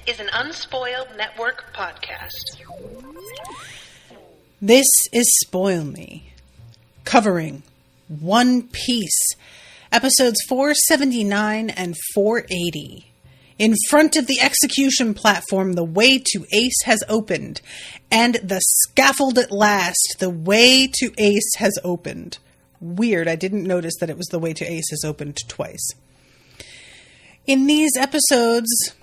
is an Unspoiled Network podcast. This is Spoil Me, covering One Piece, episodes 479 and 480. In front of the execution platform, the way to Ace has opened, and the scaffold at last, the way to Ace has opened. Weird, I didn't notice that it was the way to Ace has opened twice. In these episodes,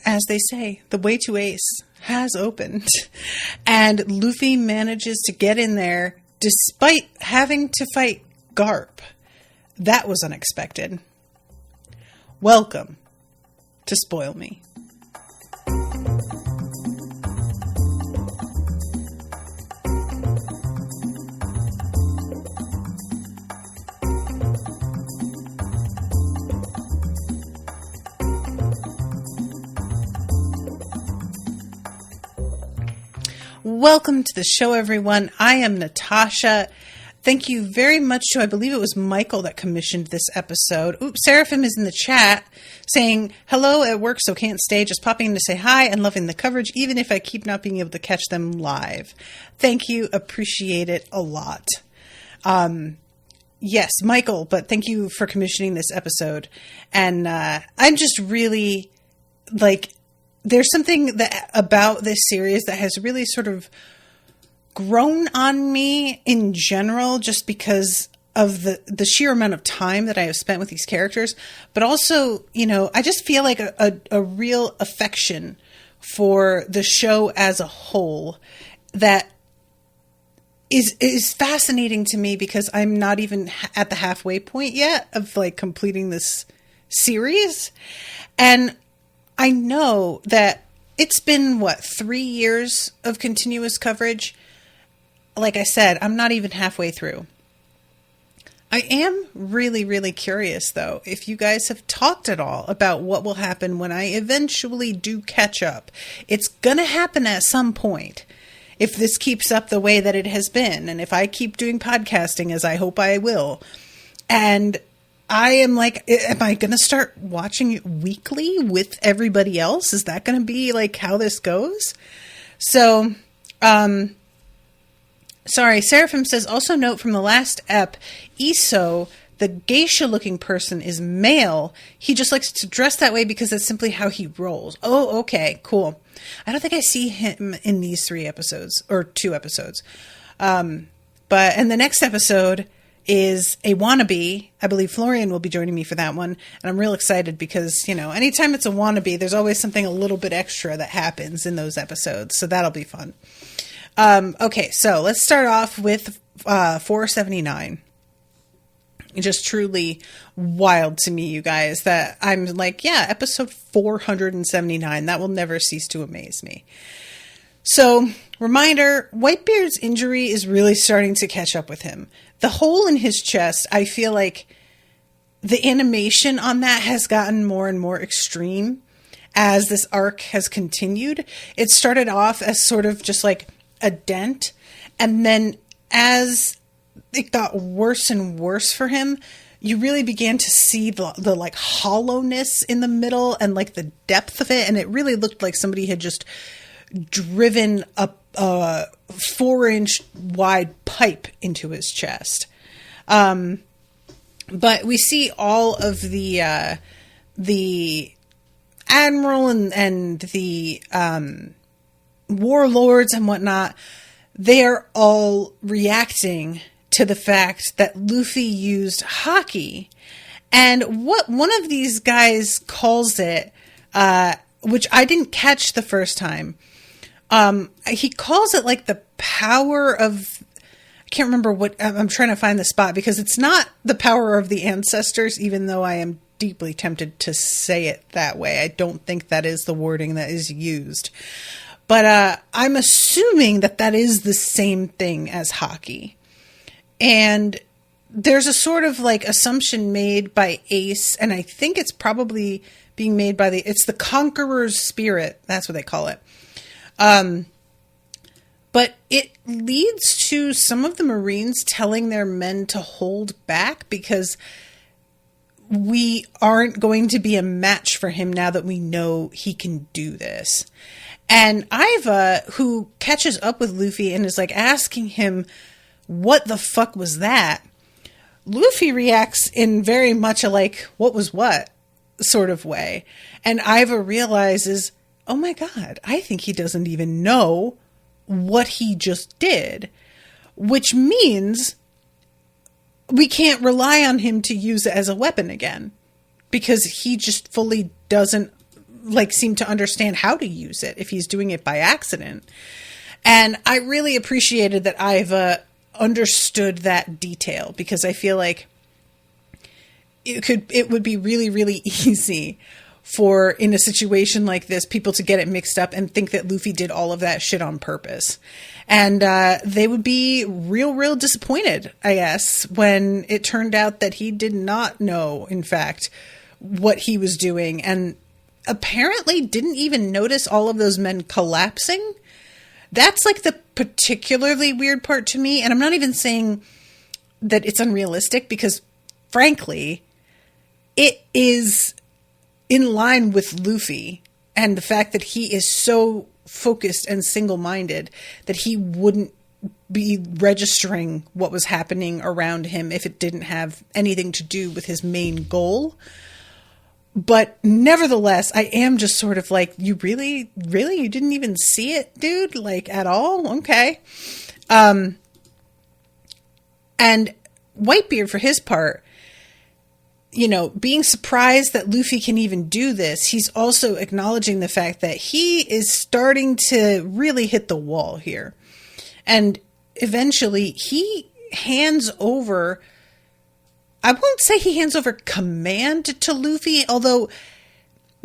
as they say, the way to Ace has opened, and Luffy manages to get in there despite having to fight Garp. That was unexpected. Welcome to Spoil Me. Welcome to the show, everyone. I am Natasha. Thank you very much to, I believe it was Michael that commissioned this episode. Oops, Seraphim is in the chat saying, hello at work, so can't stay. Just popping in to say hi and loving the coverage, even if I keep not being able to catch them live. Thank you. Appreciate it a lot. Yes, Michael, but thank you for commissioning this episode. And I'm just really, there's something that about this series that has really sort of grown on me in general, just because of the sheer amount of time that I have spent with these characters. But also, I just feel like a real affection for the show as a whole that is fascinating to me, because I'm not even at the halfway point yet of completing this series. And I know that it's been, 3 years of continuous coverage. Like I said, I'm not even halfway through. I am really, really curious, though, if you guys have talked at all about what will happen when I eventually do catch up. It's going to happen at some point, if this keeps up the way that it has been, and if I keep doing podcasting, as I hope I will. And I am am I going to start watching it weekly with everybody else? Is that going to be how this goes? So, sorry, Seraphim says, also note from the last ep, Iso, the geisha-looking person, is male. He just likes to dress that way because that's simply how he rolls. Oh, okay, cool. I don't think I see him in these 3 episodes, or 2 episodes. And the next episode is a wannabe. I believe Florian will be joining me for that one. And I'm real excited because, anytime it's a wannabe, there's always something a little bit extra that happens in those episodes. So that'll be fun. Okay, so let's start off with 479. Just truly wild to me, you guys, that I'm episode 479. That will never cease to amaze me. So, reminder, Whitebeard's injury is really starting to catch up with him. The hole in his chest, I feel like the animation on that has gotten more and more extreme as this arc has continued. It started off as sort of just a dent, and then as it got worse and worse for him, you really began to see the hollowness in the middle and the depth of it, and it really looked like somebody had just driven a 4-inch wide pipe into his chest. But we see all of the admiral and the warlords and whatnot. They are all reacting to the fact that Luffy used haki, and what one of these guys calls it, which I didn't catch the first time. He calls it the power of, I can't remember what, I'm trying to find the spot, because it's not the power of the ancestors, even though I am deeply tempted to say it that way. I don't think that is the wording that is used. But I'm assuming that is the same thing as haki. And there's a sort of assumption made by Ace, and I think it's probably being made by it's the Conqueror's Spirit. That's what they call it. But it leads to some of the Marines telling their men to hold back, because we aren't going to be a match for him now that we know he can do this. And Iva, who catches up with Luffy and is like asking him, what the fuck was that? Luffy reacts in very much a like, what was what sort of way. And Iva realizes, oh my God, I think he doesn't even know what he just did, which means we can't rely on him to use it as a weapon again, because he just fully doesn't seem to understand how to use it if he's doing it by accident. And I really appreciated that Iva understood that detail, because I feel like it would be really, really easy for, in a situation like this, people to get it mixed up and think that Luffy did all of that shit on purpose. And they would be real disappointed, I guess, when it turned out that he did not know, in fact, what he was doing, and apparently didn't even notice all of those men collapsing. That's like the particularly weird part to me. And I'm not even saying that it's unrealistic, because frankly, it is in line with Luffy and the fact that he is so focused and single-minded that he wouldn't be registering what was happening around him if it didn't have anything to do with his main goal. But nevertheless, I am just sort of like, you really, you didn't even see it, dude? Like, at all? Okay. And Whitebeard, for his part, being surprised that Luffy can even do this, he's also acknowledging the fact that he is starting to really hit the wall here. And eventually he hands over, I won't say he hands over command to Luffy, although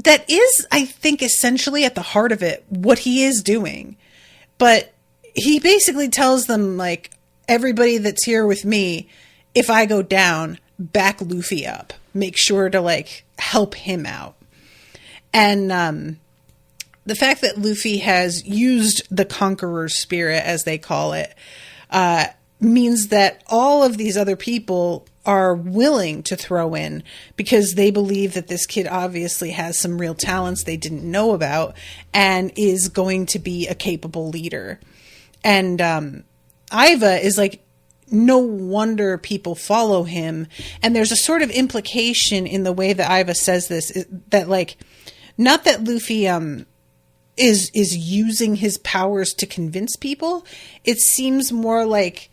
that is, I think, essentially at the heart of it, what he is doing. But he basically tells them, like, everybody that's here with me, if I go down, back Luffy up. Make sure to, help him out. And the fact that Luffy has used the Conqueror's Spirit, as they call it, means that all of these other people are willing to throw in, because they believe that this kid obviously has some real talents they didn't know about and is going to be a capable leader. And Iva is like, no wonder people follow him. And there's a sort of implication in the way that Iva says this, that not that Luffy is using his powers to convince people. It seems more like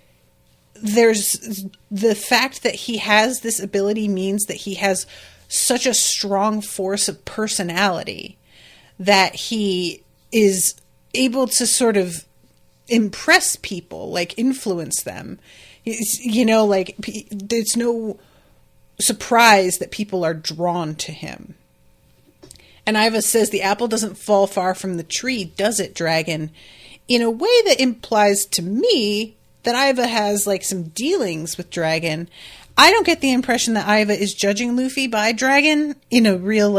there's the fact that he has this ability means that he has such a strong force of personality that he is able to sort of impress people, influence them. There's no surprise that people are drawn to him. And Iva says, the apple doesn't fall far from the tree, does it, dragon? In a way that implies to me that Iva has some dealings with Dragon. I don't get the impression that Iva is judging Luffy by Dragon in a real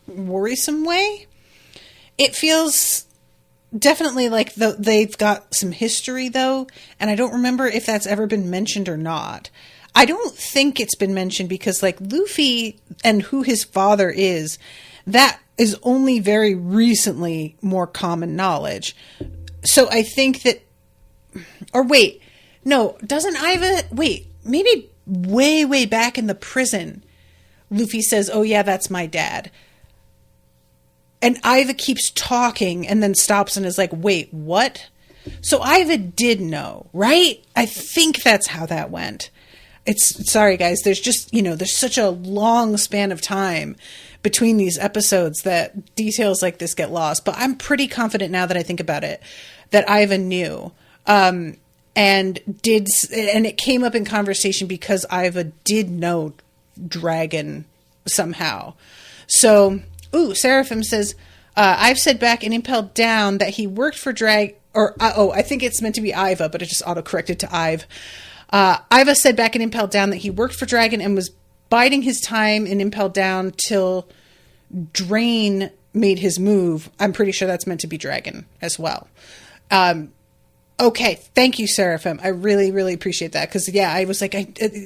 worrisome way. It feels definitely like they've got some history though, and I don't remember if that's ever been mentioned or not. I don't think it's been mentioned because Luffy and who his father is, that is only very recently more common knowledge. So I think that, or wait, no, doesn't Iva, maybe way back in the prison, Luffy says, oh yeah, that's my dad. And Iva keeps talking and then stops and is like, wait, what? So Iva did know, right? I think that's how that went. Sorry guys, there's just, there's such a long span of time between these episodes that details like this get lost. But I'm pretty confident now that I think about it, that Iva knew. And it came up in conversation because Iva did know Dragon somehow. So, Seraphim says, I've said back and impelled down that he worked for I think it's meant to be Iva, but it just auto-corrected to Ive. Iva said back in Impelled Down that he worked for Dragon and was biding his time in Impelled Down till Drain made his move. I'm pretty sure that's meant to be Dragon as well. Okay, thank you, Seraphim. I really, really appreciate that because I was like,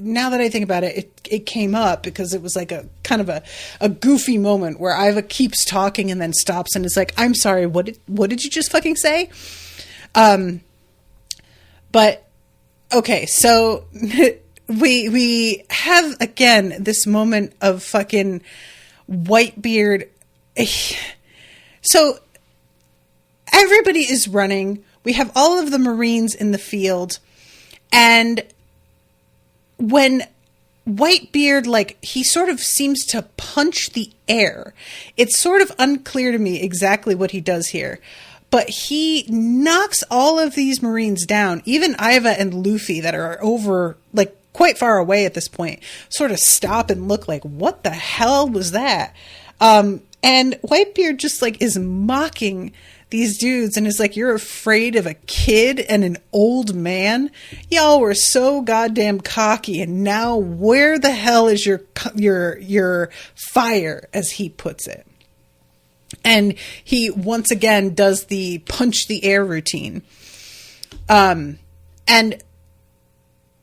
now that I think about it, it came up because it was like a kind of a goofy moment where Iva keeps talking and then stops and is like, "I'm sorry, what did you just fucking say?" But okay, so we have again this moment of fucking Whitebeard. So everybody is running. We have all of the Marines in the field, and when Whitebeard, like, he sort of seems to punch the air. It's sort of unclear to me exactly what he does here, but he knocks all of these Marines down. Even Iva and Luffy, that are over, like, quite far away at this point, sort of stop and look like, what the hell was that? And Whitebeard just, like, is mocking these dudes and is like, "You're afraid of a kid and an old man? Y'all were so goddamn cocky, and now where the hell is your fire," as he puts it. And he once again does the punch the air routine. And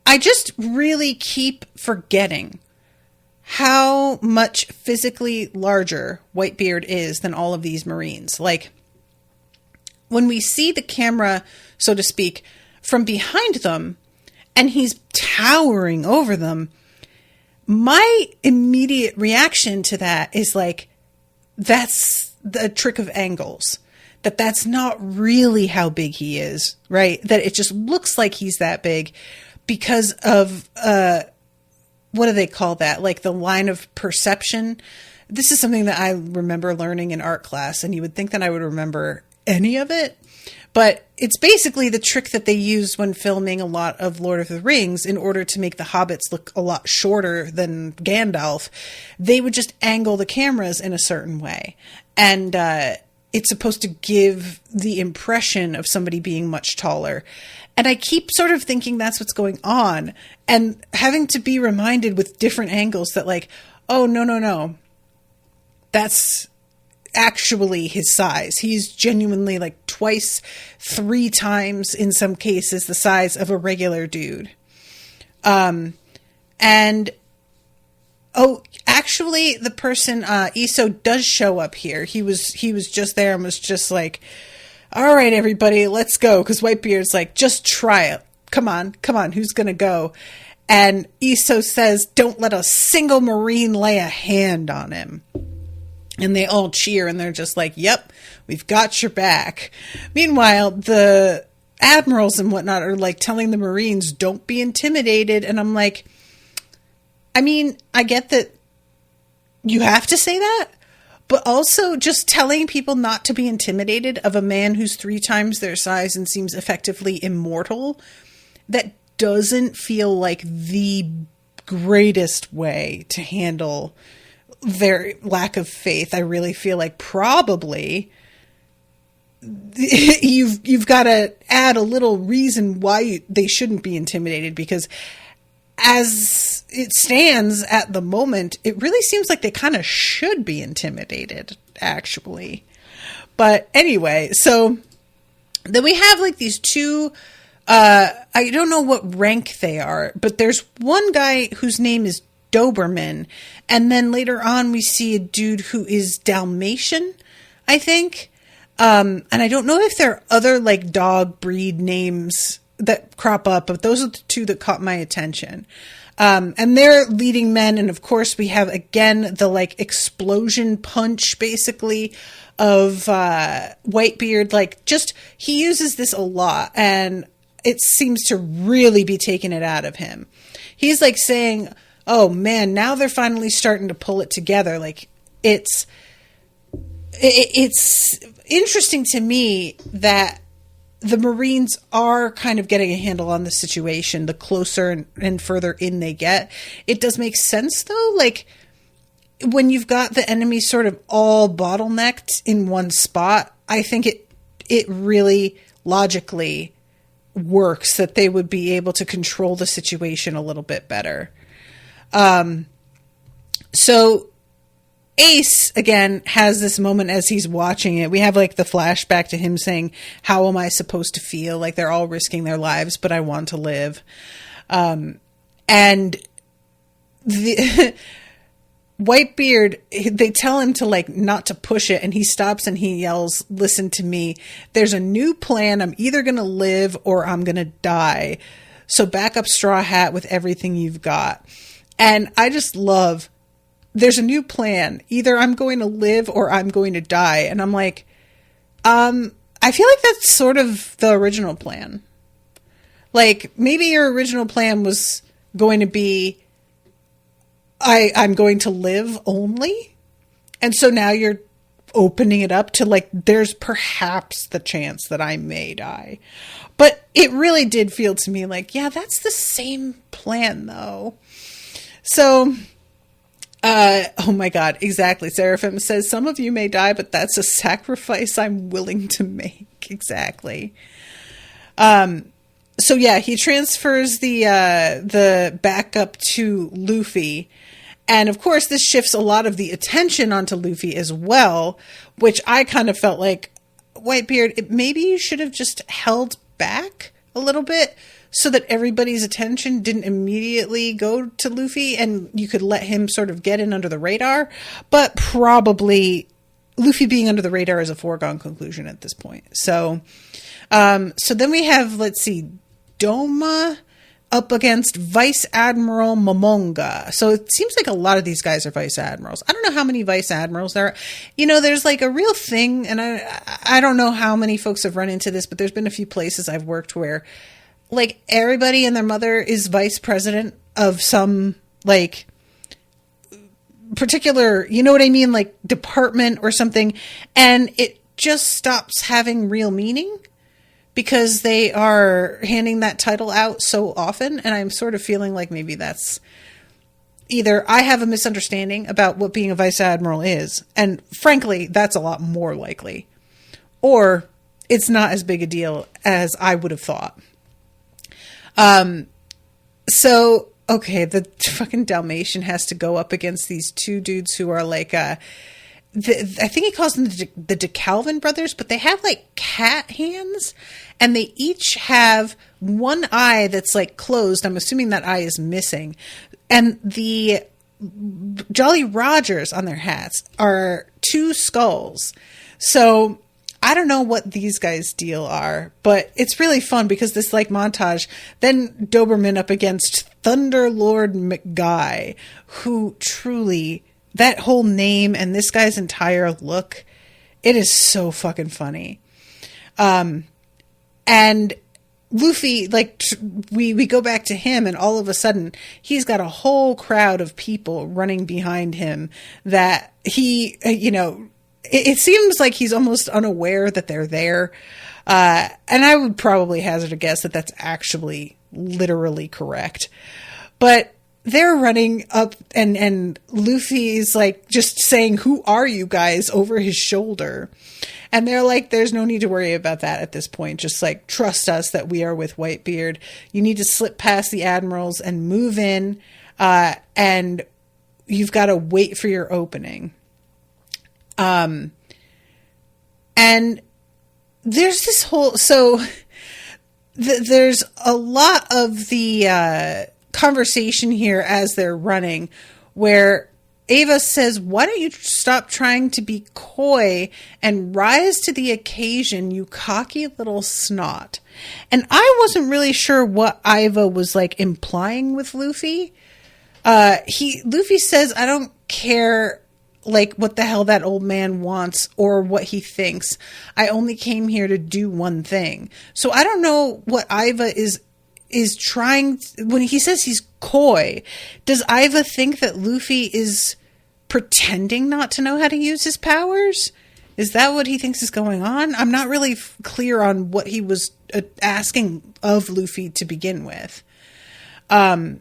I just really keep forgetting how much physically larger Whitebeard is than all of these Marines. Like, when we see the camera, so to speak, from behind them, and he's towering over them, my immediate reaction to that is like, that's the trick of angles. That's not really how big he is, right? That it just looks like he's that big because of, what do they call that? Like the line of perception. This is something that I remember learning in art class, and you would think that I would remember any of it, but it's basically the trick that they use when filming a lot of Lord of the Rings in order to make the hobbits look a lot shorter than Gandalf. They would just angle the cameras in a certain way, and it's supposed to give the impression of somebody being much taller. And I keep sort of thinking that's what's going on, and having to be reminded with different angles that, like, oh, no, that's actually his size. He's genuinely like twice, 3 times in some cases the size of a regular dude. And actually the person, Iso does show up here. He was just there and was just like, "All right, everybody, let's go." 'Cause Whitebeard's like, "Just try it. Come on. Who's going to go?" And Iso says, "Don't let a single Marine lay a hand on him." And they all cheer, and they're just like, "Yep, we've got your back." Meanwhile, the admirals and whatnot are like telling the Marines, "Don't be intimidated." And I'm like, I mean, I get that you have to say that, but also just telling people not to be intimidated of a man who's 3 times their size and seems effectively immortal, that doesn't feel like the greatest way to handle their lack of faith. I really feel like probably you've got to add a little reason why they shouldn't be intimidated, because as it stands at the moment, it really seems like they kind of should be intimidated, actually. But anyway, so then we have like these 2, I don't know what rank they are, but there's one guy whose name is Doberman, and then later on we see a dude who is Dalmatian, I think. And I don't know if there are other like dog breed names that crop up, but those are the 2 that caught my attention. And they're leading men, and of course we have again the like explosion punch basically of Whitebeard. Like, just, he uses this a lot, and it seems to really be taking it out of him. He's like saying, "Oh man, now they're finally starting to pull it together." Like, it's interesting to me that the Marines are kind of getting a handle on the situation the closer and further in they get. It does make sense though, like when you've got the enemy sort of all bottlenecked in one spot, I think it really logically works that they would be able to control the situation a little bit better. So Ace, again, has this moment as he's watching it. We have like the flashback to him saying, how am I supposed to feel? Like they're all risking their lives, but I want to live. And the Whitebeard, they tell him to like not to push it, and he stops and he yells, listen to me. There's a new plan. I'm either going to live or I'm going to die. So back up, Straw Hat, with everything you've got. And I just love, there's a new plan. Either I'm going to live or I'm going to die. And I'm like, I feel like that's sort of the original plan. Like, maybe your original plan was going to be, I'm going to live only. And so now you're opening it up to like, there's perhaps the chance that I may die. But it really did feel to me like, yeah, that's the same plan though. So, oh my God, exactly. Seraphim says, some of you may die, but that's a sacrifice I'm willing to make. Exactly. So yeah, he transfers the backup to Luffy. And of course, this shifts a lot of the attention onto Luffy as well, which I kind of felt like, Whitebeard, maybe you should have just held back a little bit so that everybody's attention didn't immediately go to Luffy and you could let him sort of get in under the radar. But probably Luffy being under the radar is a foregone conclusion at this point. So then we have, let's see, Doma up against Vice Admiral Momonga. So it seems like a lot of these guys are Vice Admirals. I don't know how many Vice Admirals there are. You know, there's like a real thing, and I don't know how many folks have run into this, but there's been a few places I've worked where like everybody and their mother is vice president of some like particular, you know what I mean? Like department or something. And it just stops having real meaning because they are handing that title out so often. And I'm sort of feeling like maybe that's either I have a misunderstanding about what being a vice admiral is. And frankly, that's a lot more likely. Or it's not as big a deal as I would have thought. So, okay, the fucking Dalmatian has to go up against these two dudes who are like, I think he calls them the DeKalvin brothers, but they have like cat hands and they each have one eye that's like closed. I'm assuming that eye is missing. And the Jolly Rogers on their hats are two skulls. So I don't know what these guys' deal are, but it's really fun because this like montage, then Doberman up against Thunder Lord McGuy, who truly, that whole name and this guy's entire look, it is so fucking funny. And Luffy, like, we go back to him and all of a sudden he's got a whole crowd of people running behind him that he, you know, it seems like he's almost unaware that they're there. And I would probably hazard a guess that that's actually literally correct. But they're running up and Luffy's like just saying, who are you guys, over his shoulder. And they're like, there's no need to worry about that at this point. Just like, trust us that we are with Whitebeard. You need to slip past the admirals and move in. And you've got to wait for your opening. And there's this whole, so there's a lot of the, conversation here as they're running where Ava says, why don't you stop trying to be coy and rise to the occasion, you cocky little snot. And I wasn't really sure what Iva was like implying with Luffy. Luffy says, I don't care like what the hell that old man wants or what he thinks. I only came here to do one thing. So I don't know what Iva is trying, when he says he's coy, does Iva think that Luffy is pretending not to know how to use his powers? Is that what he thinks is going on? I'm not really clear on what he was asking of Luffy to begin with. I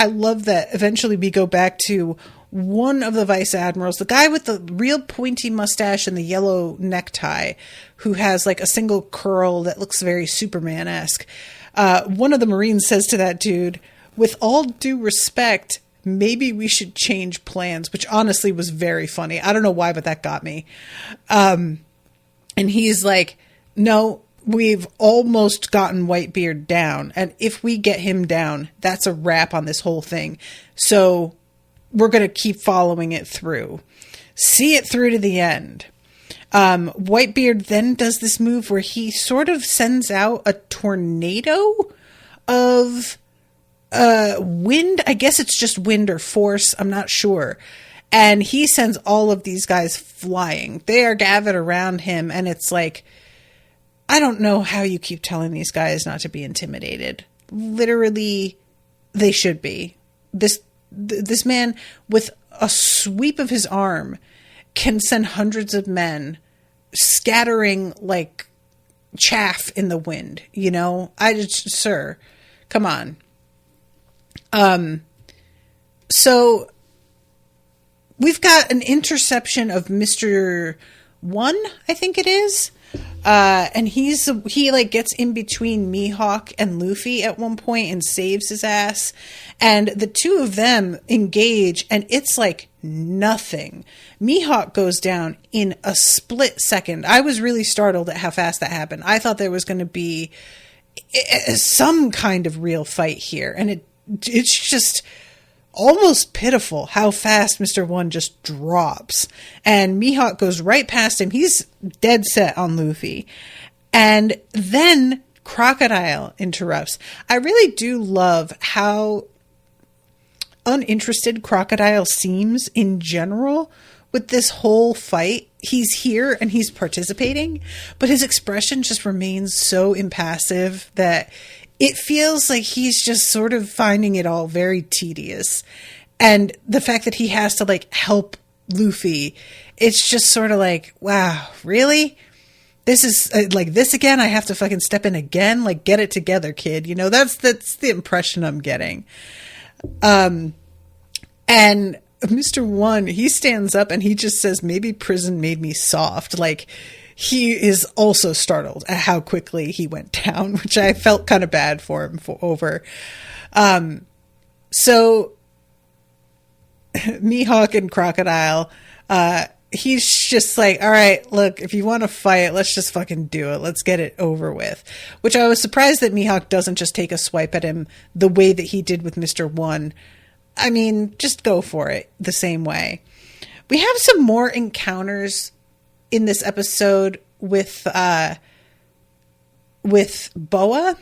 love that eventually we go back to one of the vice admirals, the guy with the real pointy mustache and the yellow necktie, who has like a single curl that looks very Superman-esque. One of the Marines says to that dude, with all due respect, maybe we should change plans, which honestly was very funny. I don't know why, but that got me. And he's like, no, we've almost gotten Whitebeard down. And if we get him down, that's a wrap on this whole thing. So we're going to keep following it through. See it through to the end. Whitebeard then does this move where he sort of sends out a tornado of wind. I guess it's just wind or force. I'm not sure. And he sends all of these guys flying. They are gathered around him, and it's like, I don't know how you keep telling these guys not to be intimidated. Literally, they should be. This man, with a sweep of his arm, can send hundreds of men scattering like chaff in the wind. You know, sir, come on. So we've got an interception of Mr. One, I think it is. And he like gets in between Mihawk and Luffy at one point and saves his ass. And the two of them engage, and it's like nothing. Mihawk goes down in a split second. I was really startled at how fast that happened. I thought there was going to be some kind of real fight here. And it's just almost pitiful how fast Mr. One just drops. And Mihawk goes right past him. He's dead set on Luffy. And then Crocodile interrupts. I really do love how uninterested Crocodile seems in general with this whole fight. He's here and he's participating, but his expression just remains so impassive that it feels like he's just sort of finding it all very tedious. And the fact that he has to like help Luffy, it's just sort of like, wow, really? This is like this again? I have to fucking step in again? Like, get it together, kid. You know, that's the impression I'm getting. And Mr. One, he stands up and he just says, maybe prison made me soft. Like, he is also startled at how quickly he went down, which I felt kind of bad for him over. So Mihawk and Crocodile, he's just like, all right, look, if you want to fight, let's just fucking do it. Let's get it over with. Which I was surprised that Mihawk doesn't just take a swipe at him the way that he did with Mr. One. I mean, just go for it the same way. We have some more encounters in this episode with Boa.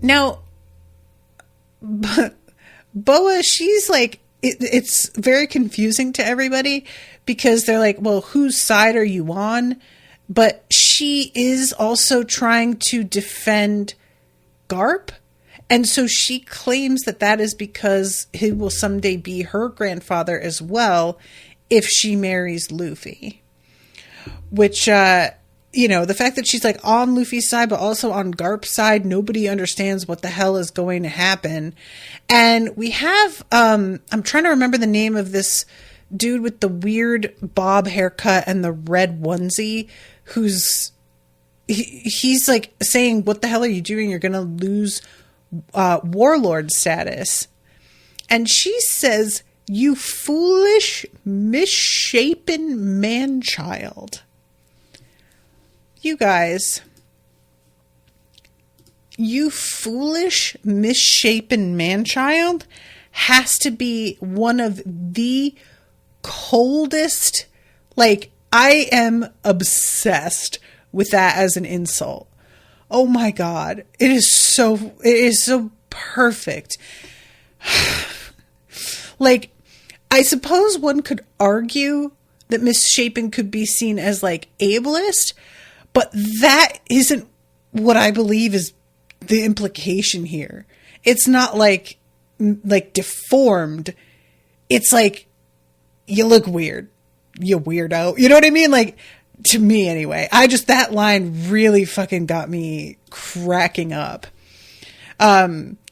Now, Boa, she's like, it's very confusing to everybody because they're like, well, whose side are you on? But she is also trying to defend Garp. And so she claims that is because he will someday be her grandfather as well if she marries Luffy. Which, the fact that she's like on Luffy's side, but also on Garp's side, nobody understands what the hell is going to happen. And we have, I'm trying to remember the name of this dude with the weird bob haircut and the red onesie, he's like saying, what the hell are you doing? You're going to lose warlord status. And she says, you foolish, misshapen man-child. You guys, you foolish, misshapen man-child has to be one of the coldest, like, I am obsessed with that as an insult. Oh my God. It is so perfect. Like, I suppose one could argue that misshapen could be seen as like ableist, but that isn't what I believe is the implication here. It's not like deformed. It's like, you look weird, you weirdo. You know what I mean? Like, to me anyway, that line really fucking got me cracking up.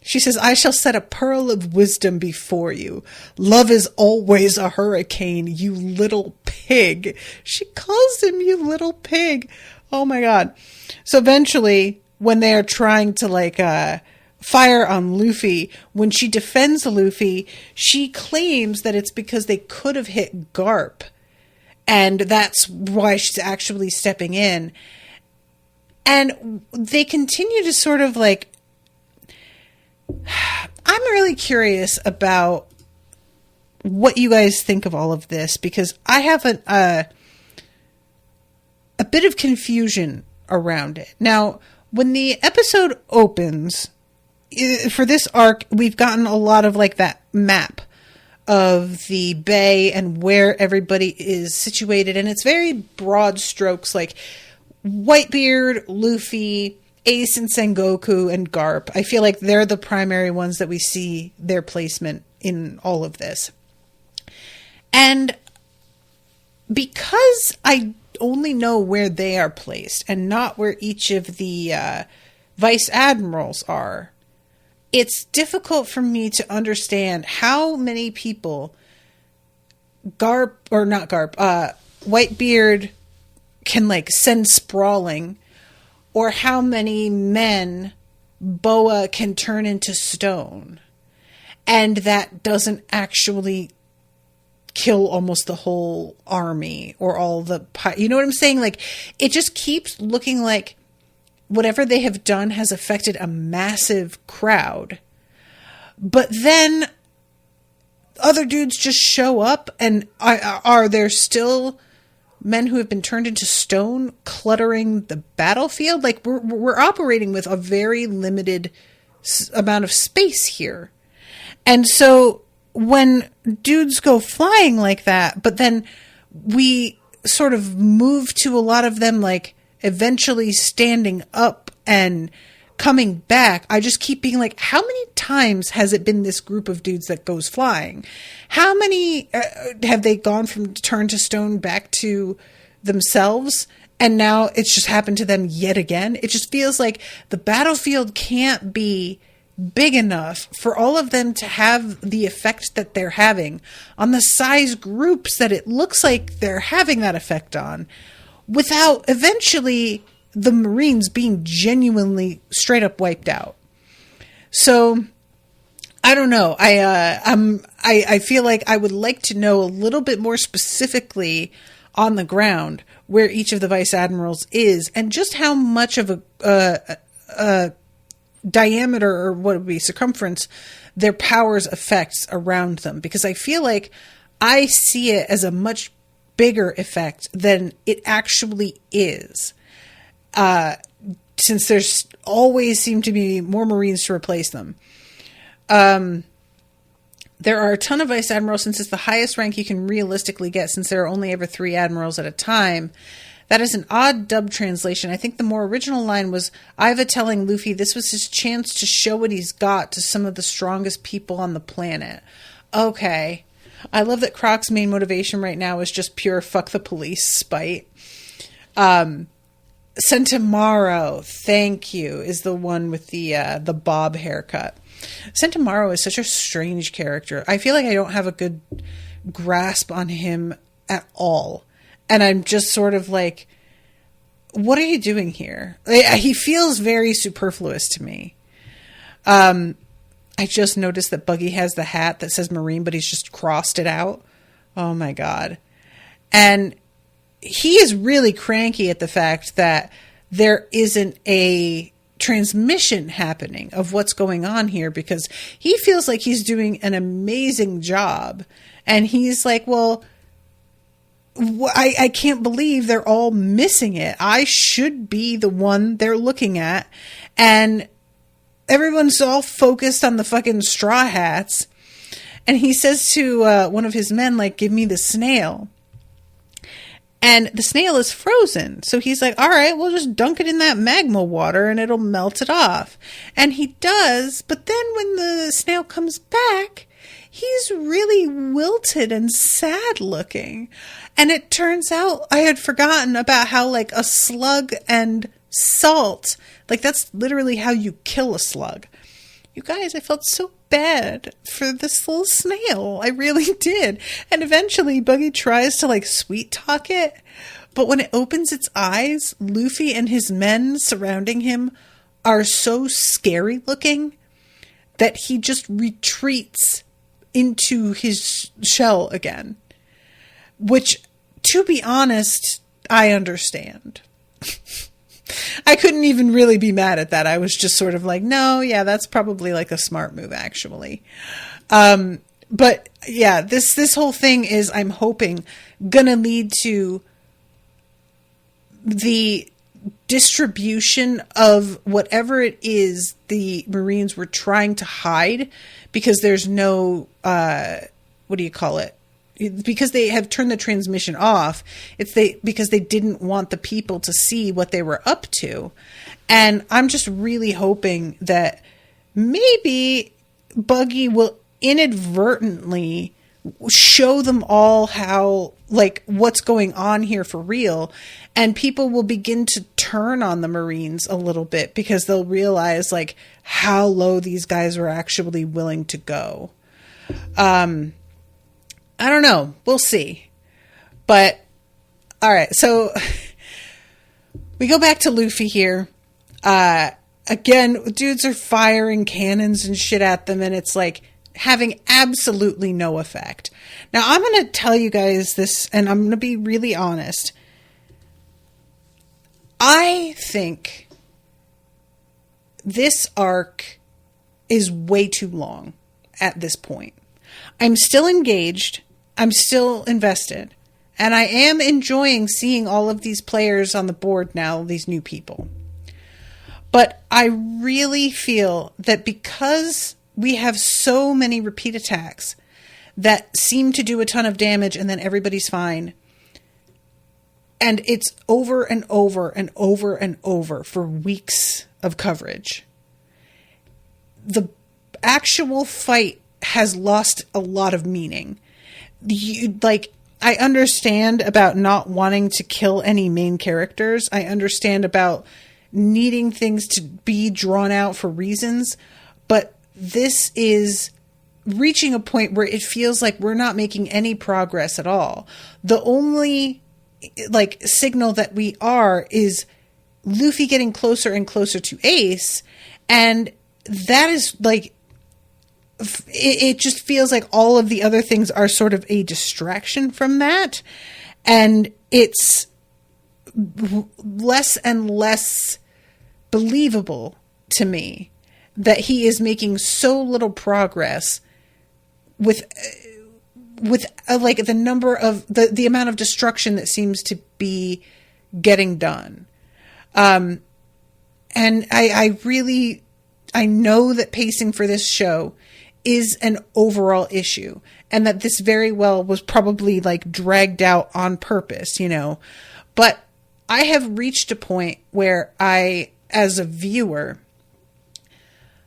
She says, I shall set a pearl of wisdom before you. Love is always a hurricane, you little pig. She calls him you little pig. Oh my God. So eventually, when they are trying to fire on Luffy. When she defends Luffy, she claims that it's because they could have hit Garp. And that's why she's actually stepping in. And they continue to sort of like... I'm really curious about what you guys think of all of this, because I have a bit of confusion around it. Now, when the episode opens, for this arc, we've gotten a lot of like that map of the bay and where everybody is situated. And it's very broad strokes, like Whitebeard, Luffy, Ace and Sengoku, and Garp. I feel like they're the primary ones that we see their placement in all of this. And because I only know where they are placed and not where each of the vice admirals are, it's difficult for me to understand how many people Whitebeard can like send sprawling, or how many men Boa can turn into stone. And that doesn't actually kill almost the whole army or all the... You know what I'm saying? Like, it just keeps looking like whatever they have done has affected a massive crowd. But then other dudes just show up, and are there still men who have been turned into stone cluttering the battlefield? Like, we're operating with a very limited amount of space here. And so when dudes go flying like that, but then we sort of move to a lot of them like eventually standing up and coming back, I just keep being like, how many times has it been this group of dudes that goes flying? How many have they gone from turn to stone back to themselves? And now it's just happened to them yet again. It just feels like the battlefield can't be big enough for all of them to have the effect that they're having on the size groups that it looks like they're having that effect on, without eventually the Marines being genuinely straight up wiped out. So I don't know. I feel like I would like to know a little bit more specifically on the ground where each of the vice admirals is, and just how much of a diameter, or what would be circumference, their powers affects around them. Because I feel like I see it as a much bigger effect than it actually is. Since there's always seem to be more Marines to replace them. There are a ton of vice admirals, since it's the highest rank you can realistically get, since there are only ever 3 admirals at a time. That is an odd dub translation. I think the more original line was Iva telling Luffy this was his chance to show what he's got to some of the strongest people on the planet. Okay. I love that Croc's main motivation right now is just pure fuck the police spite. Sentomaro, thank you, is the one with the bob haircut. Sentomaro is such a strange character. I feel like I don't have a good grasp on him at all. And I'm just sort of like, what are you doing here? He feels very superfluous to me. I just noticed that Buggy has the hat that says Marine, but he's just crossed it out. Oh my God. And he is really cranky at the fact that there isn't a transmission happening of what's going on here, because he feels like he's doing an amazing job. And he's like, well, I can't believe they're all missing it. I should be the one they're looking at. And everyone's all focused on the fucking straw hats. And he says to one of his men, like, give me the snail. And the snail is frozen. So he's like, all right, we'll just dunk it in that magma water and it'll melt it off. And he does. But then when the snail comes back, he's really wilted and sad looking. And it turns out I had forgotten about how, like, a slug and salt, like, that's literally how you kill a slug. You guys, I felt so bad for this little snail. I really did. And eventually Buggy tries to, like, sweet talk it. But when it opens its eyes, Luffy and his men surrounding him are so scary looking that he just retreats into his shell again. Which, to be honest, I understand. I couldn't even really be mad at that. I was just sort of like, no, yeah, that's probably like a smart move, actually. But yeah, this whole thing is, I'm hoping, gonna lead to the distribution of whatever it is the Marines were trying to hide, because there's no, what do you call it? Because they have turned the transmission off. Because they didn't want the people to see what they were up to. And I'm just really hoping that maybe Buggy will inadvertently show them all how, like, what's going on here for real, and people will begin to turn on the Marines a little bit, because they'll realize, like, how low these guys are actually willing to go. I don't know. We'll see. But, all right. So we go back to Luffy here. Again, dudes are firing cannons and shit at them, and it's like having absolutely no effect. Now, I'm going to tell you guys this, and I'm going to be really honest. I think this arc is way too long at this point. I'm still engaged. I'm still invested. And I am enjoying seeing all of these players on the board now, these new people. But I really feel that because we have so many repeat attacks that seem to do a ton of damage and then everybody's fine, and it's over and over and over and over for weeks of coverage, the actual fight has lost a lot of meaning. I understand about not wanting to kill any main characters. I understand about needing things to be drawn out for reasons, but this is reaching a point where it feels like we're not making any progress at all. The only signal that we are is Luffy getting closer and closer to Ace, and that is it just feels like all of the other things are sort of a distraction from that. And it's less and less believable to me that he is making so little progress with the number of the amount of destruction that seems to be getting done. And I know that pacing for this show is an overall issue, and that this very well was probably dragged out on purpose, but I have reached a point where I, as a viewer,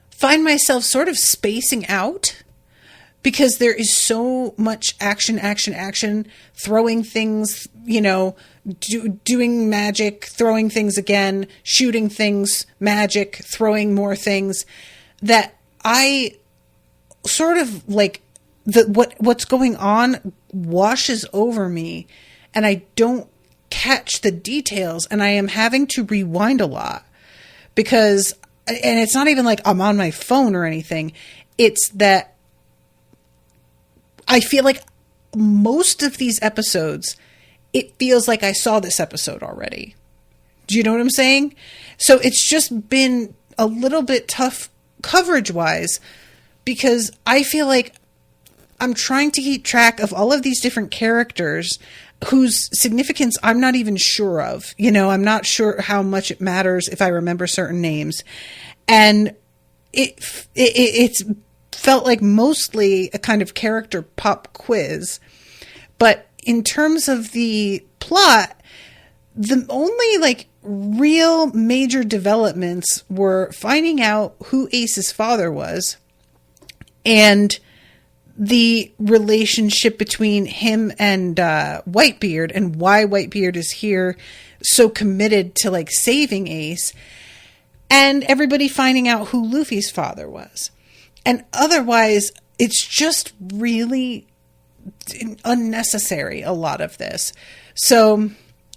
find myself sort of spacing out, because there is so much action, throwing things, doing magic, throwing things again, shooting things, magic, throwing more things, that I sort of what's going on washes over me, and I don't catch the details, and I am having to rewind a lot, because, and it's not even like I'm on my phone or anything. It's that I feel like most of these episodes, it feels like I saw this episode already. Do you know what I'm saying? So it's just been a little bit tough coverage-wise, because I feel like I'm trying to keep track of all of these different characters whose significance I'm not even sure of. I'm not sure how much it matters if I remember certain names. And it's felt like mostly a kind of character pop quiz. But in terms of the plot, the only real major developments were finding out who Ace's father was, and the relationship between him and Whitebeard, and why Whitebeard is here so committed to saving Ace, and everybody finding out who Luffy's father was. And otherwise, it's just really unnecessary, a lot of this. So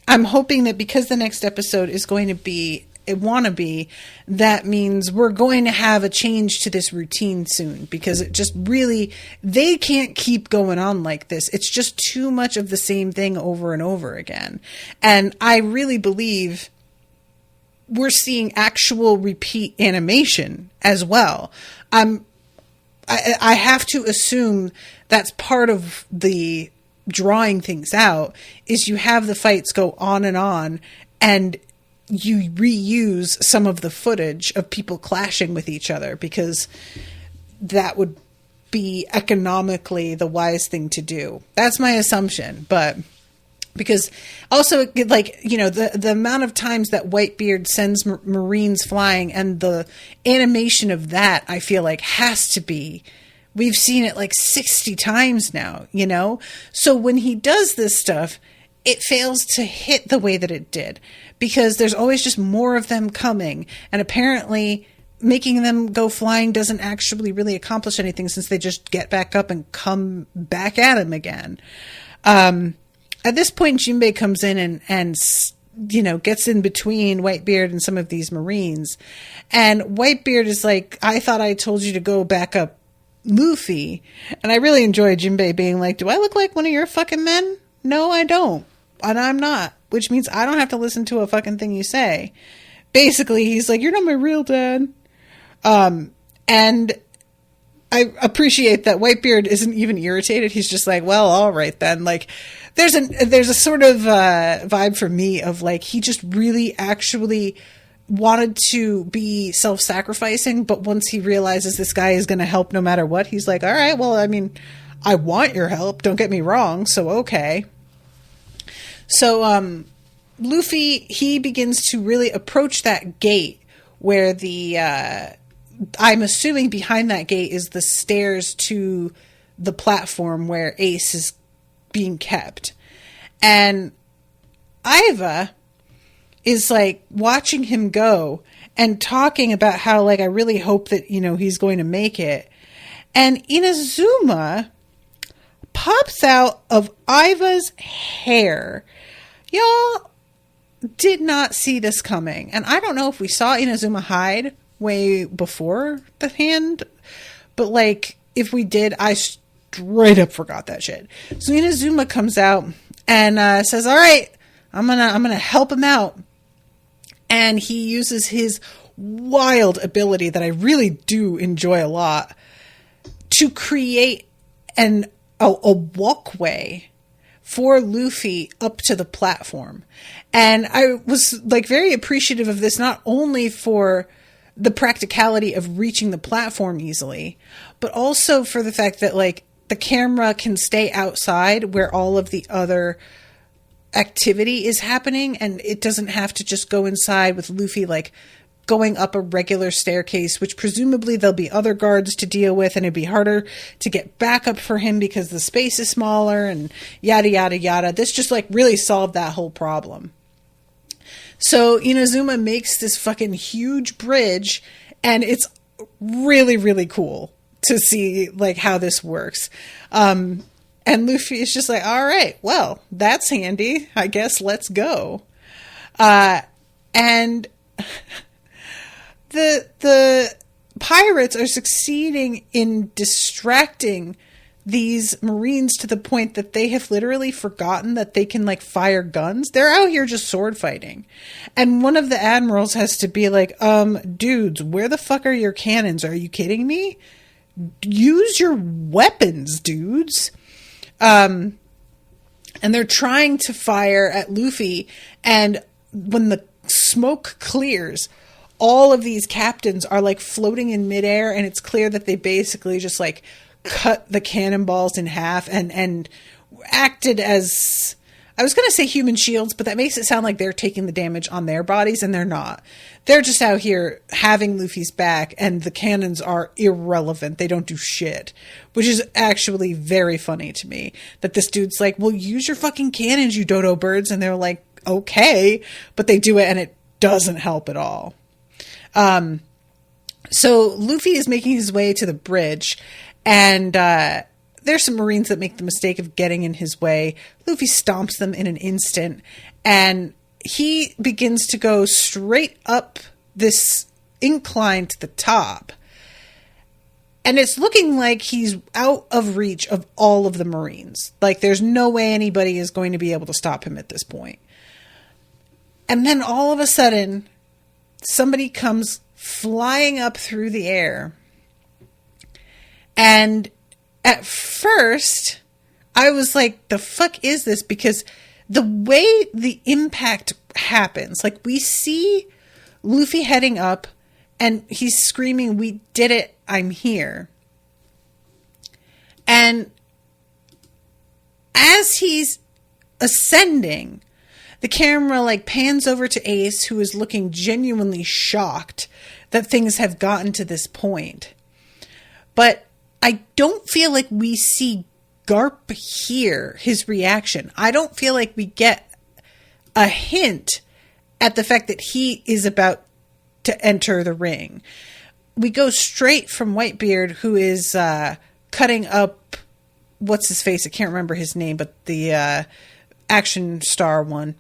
I'm hoping that because the next episode is going to be wannabe, that means we're going to have a change to this routine soon, because it just really, they can't keep going on like this. It's just too much of the same thing over and over again. And I really believe we're seeing actual repeat animation as well. I have to assume that's part of the drawing things out, is you have the fights go on, and you reuse some of the footage of people clashing with each other, because that would be economically the wise thing to do. That's my assumption. But because also, like, you know, the amount of times that Whitebeard sends Marines flying, and the animation of that, I feel like has to be, we've seen it like 60 times now, you know? So when he does this stuff, it fails to hit the way that it did, because there's always just more of them coming. And apparently making them go flying doesn't actually really accomplish anything, since they just get back up and come back at him again. At this point, Jinbei comes in and you know, gets in between Whitebeard and some of these Marines. And Whitebeard is like, I thought I told you to go back up Luffy. And I really enjoy Jinbei being like, do I look like one of your fucking men? No, I don't. And I'm not. Which means I don't have to listen to a fucking thing you say. Basically, he's like, you're not my real dad. And I appreciate that Whitebeard isn't even irritated. He's just like, well, all right then. Like, there's a sort of vibe for me of like, he just really actually wanted to be self-sacrificing, but once he realizes this guy is going to help no matter what, he's like, all right, well, I mean, I want your help, don't get me wrong, so okay. So Luffy, he begins to really approach that gate where the I'm assuming behind that gate is the stairs to the platform where Ace is being kept. And Iva is like watching him go and talking about how, like, I really hope that, you know, he's going to make it. And Inazuma pops out of Iva's hair. Y'all did not see this coming. And I don't know if we saw Inazuma hide way before the hand, but like, if we did, I straight up forgot that shit. So Inazuma comes out and says, all right, I'm gonna help him out. And he uses his wild ability that I really do enjoy a lot to create a walkway for Luffy up to the platform. And I was like very appreciative of this, not only for the practicality of reaching the platform easily, but also for the fact that, like, the camera can stay outside where all of the other activity is happening, and it doesn't have to just go inside with Luffy, like, going up a regular staircase, which presumably there'll be other guards to deal with, and it'd be harder to get back up for him because the space is smaller, and yada, yada, yada. This just, like, really solved that whole problem. So Inazuma makes this fucking huge bridge, and it's really, really cool to see, like, how this works. And Luffy is just like, all right, well, that's handy. I guess let's go. And the pirates are succeeding in distracting these Marines to the point that they have literally forgotten that they can, like, fire guns. They're out here just sword fighting. And one of the admirals has to be like, dudes, where the fuck are your cannons? Are you kidding me? Use your weapons, dudes. And they're trying to fire at Luffy, and when the smoke clears, all of these captains are, like, floating in midair, and it's clear that they basically just, like, cut the cannonballs in half and acted as, I was going to say human shields, but that makes it sound like they're taking the damage on their bodies, and they're not. They're just out here having Luffy's back, and the cannons are irrelevant. They don't do shit, which is actually very funny to me, that this dude's like, well, use your fucking cannons, you dodo birds. And they're like, okay, but they do it, and it doesn't help at all. So Luffy is making his way to the bridge, and there's some Marines that make the mistake of getting in his way. Luffy stomps them in an instant, and he begins to go straight up this incline to the top. And it's looking like he's out of reach of all of the Marines. Like, there's no way anybody is going to be able to stop him at this point. And then all of a sudden, somebody comes flying up through the air. And at first, I was like, the fuck is this? Because the way the impact happens, like, we see Luffy heading up and he's screaming, "We did it, I'm here." And as he's ascending, the camera like pans over to Ace, who is looking genuinely shocked that things have gotten to this point. But I don't feel like we see Garp hear his reaction. I don't feel like we get a hint at the fact that he is about to enter the ring. We go straight from Whitebeard, who is cutting up, what's his face? I can't remember his name, but the action star one.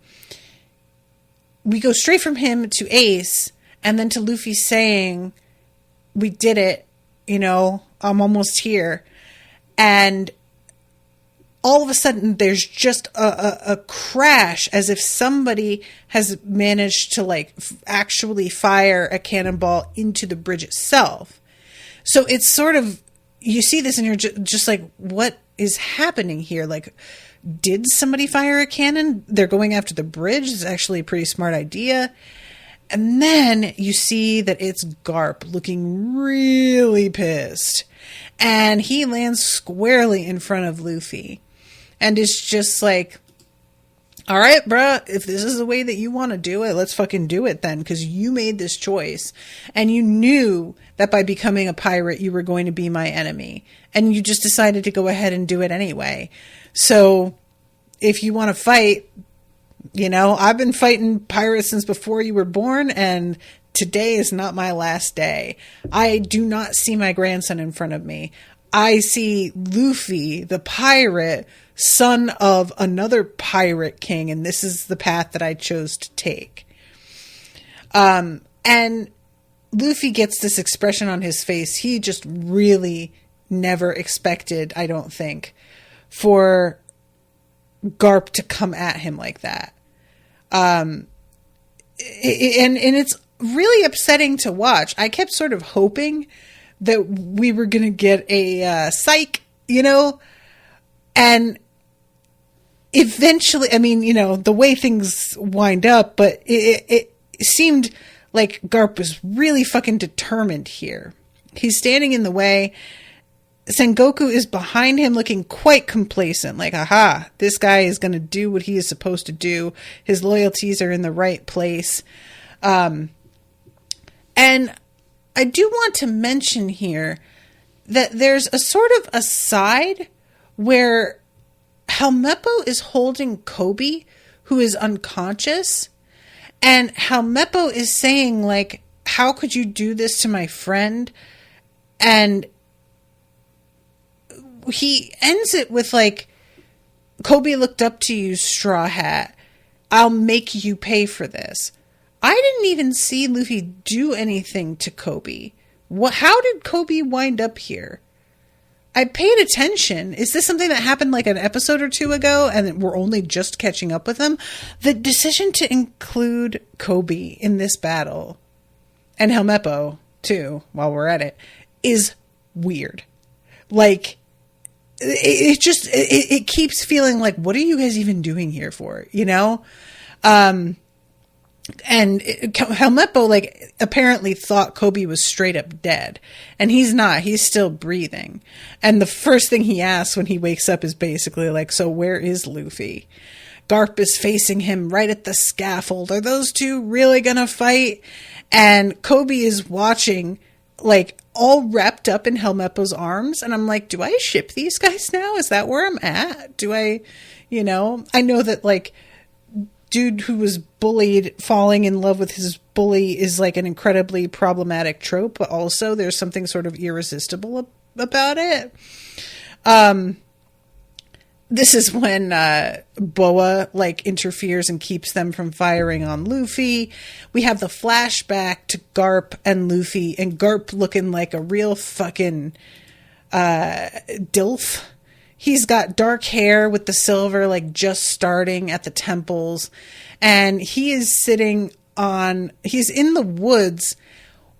We go straight from him to Ace, and then to Luffy saying, "We did it, you know, I'm almost here." And all of a sudden, there's just a crash, as if somebody has managed to like actually fire a cannonball into the bridge itself. So it's sort of, you see this and you're just like, what is happening here? Like, did somebody fire a cannon? They're going after the bridge. It's actually a pretty smart idea. And then you see that it's Garp looking really pissed. And he lands squarely in front of Luffy. And is just like, all right, bruh, if this is the way that you want to do it, let's fucking do it then. Because you made this choice. And you knew that by becoming a pirate, you were going to be my enemy. And you just decided to go ahead and do it anyway. So if you want to fight, you know, I've been fighting pirates since before you were born. And today is not my last day. I do not see my grandson in front of me. I see Luffy, the pirate, son of another pirate king, and this is the path that I chose to take. And Luffy gets this expression on his face. He just really never expected, I don't think, for Garp to come at him like that. And it's really upsetting to watch. I kept sort of hoping that we were going to get a psych, you know, and eventually, I mean, you know, the way things wind up, but it seemed like Garp was really fucking determined here. He's standing in the way. Sengoku is behind him looking quite complacent, like, aha, this guy is going to do what he is supposed to do. His loyalties are in the right place. And I do want to mention here that there's a sort of aside where Helmeppo is holding Kobe, who is unconscious, and Helmeppo is saying, like, how could you do this to my friend? And he ends it with, like, Kobe looked up to you, Straw Hat. I'll make you pay for this. I didn't even see Luffy do anything to Kobe. How did Kobe wind up here? I paid attention. Is this something that happened like an episode or two ago and we're only just catching up with them? The decision to include Kobe in this battle, and Helmeppo too, while we're at it, is weird. Like, it keeps feeling like, what are you guys even doing here for? You know? And Helmeppo, like, apparently thought Kobe was straight up dead. And he's not. He's still breathing. And the first thing he asks when he wakes up is basically like, so where is Luffy? Garp is facing him right at the scaffold. Are those two really gonna fight? And Kobe is watching, like, all wrapped up in Helmeppo's arms. And I'm like, do I ship these guys now? Is that where I'm at? Do I, you know? I know that, like, dude who was bullied falling in love with his bully is like an incredibly problematic trope, but also there's something sort of irresistible about it. this is when Boa like interferes and keeps them from firing on Luffy. We have the flashback to Garp and Luffy, and Garp looking like a real fucking dilf. He's got dark hair with the silver like just starting at the temples, and he's in the woods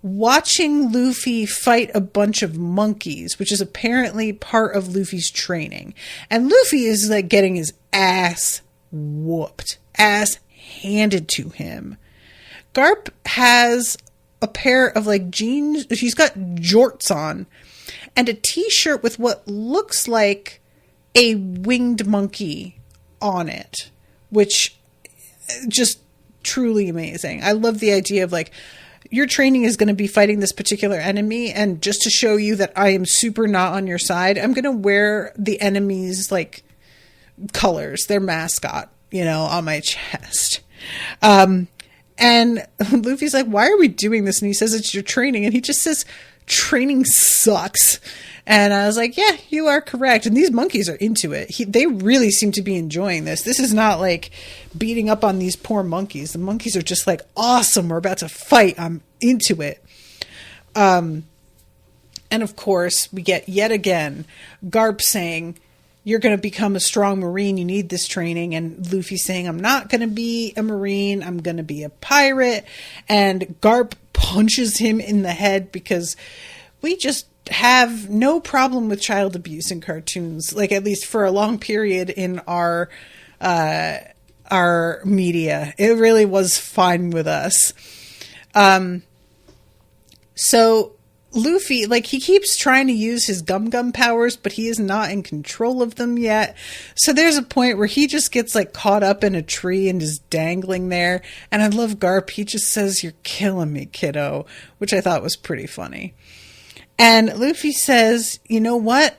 watching Luffy fight a bunch of monkeys, which is apparently part of Luffy's training. And Luffy is like getting his ass whooped, ass handed to him. Garp has a pair of like jeans. She's got jorts on and a t-shirt with what looks like a winged monkey on it, which just truly amazing. I love the idea of like, your training is going to be fighting this particular enemy, and just to show you that I am super not on your side, I'm going to wear the enemy's like colors, their mascot, on my chest. And Luffy's like, why are we doing this? And he says, it's your training. And he just says, training sucks. And I was like, yeah, you are correct. And these monkeys are into it. They really seem to be enjoying this. This is not like beating up on these poor monkeys. The monkeys are just like, awesome, we're about to fight. I'm into it. And of course, we get yet again Garp saying, you're going to become a strong Marine. You need this training. And Luffy saying, I'm not going to be a Marine. I'm going to be a pirate. And Garp punches him in the head because we just have no problem with child abuse in cartoons, like at least for a long period in our media. It really was fine with us. So Luffy, like, he keeps trying to use his gum powers, but he is not in control of them yet. So there's a point where he just gets like caught up in a tree and is dangling there. And I love Garp. He just says, you're killing me, kiddo, which I thought was pretty funny. And Luffy says, you know what?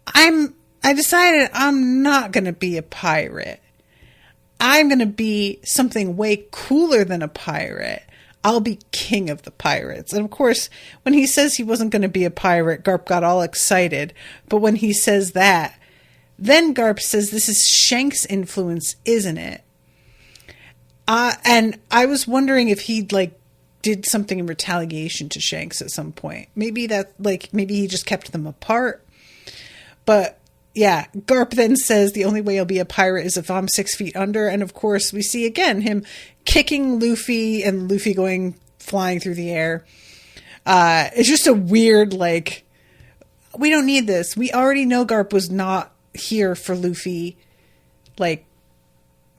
I decided I'm not going to be a pirate. I'm going to be something way cooler than a pirate. I'll be king of the pirates. And of course, when he says he wasn't going to be a pirate, Garp got all excited. But when he says that, then Garp says, this is Shanks' influence, isn't it? And I was wondering if he'd like did something in retaliation to Shanks at some point. Maybe he just kept them apart. But yeah, Garp then says the only way I'll be a pirate is if I'm 6 feet under. And of course, we see again him kicking Luffy and Luffy going flying through the air. It's just a weird, like, we don't need this. We already know Garp was not here for Luffy, like,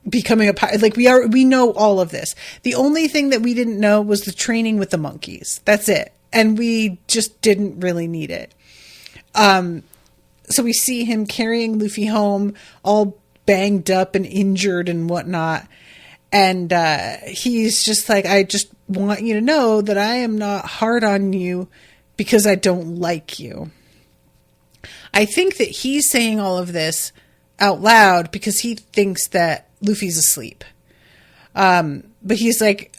becoming a pirate. Like, we know all of this. The only thing that we didn't know was the training with the monkeys. That's it. And we just didn't really need it. So we see him carrying Luffy home, all banged up and injured and whatnot. And he's just like, I just want you to know that I am not hard on you because I don't like you. I think that he's saying all of this out loud because he thinks that Luffy's asleep. But he's like,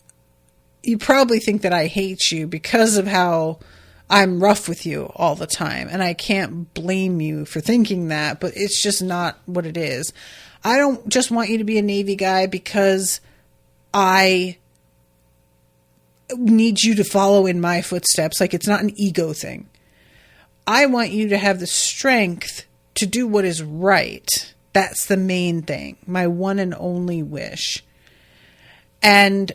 you probably think that I hate you because of how I'm rough with you all the time. And I can't blame you for thinking that, but it's just not what it is. I don't just want you to be a Navy guy because I need you to follow in my footsteps. Like, it's not an ego thing. I want you to have the strength to do what is right. That's the main thing. My one and only wish. And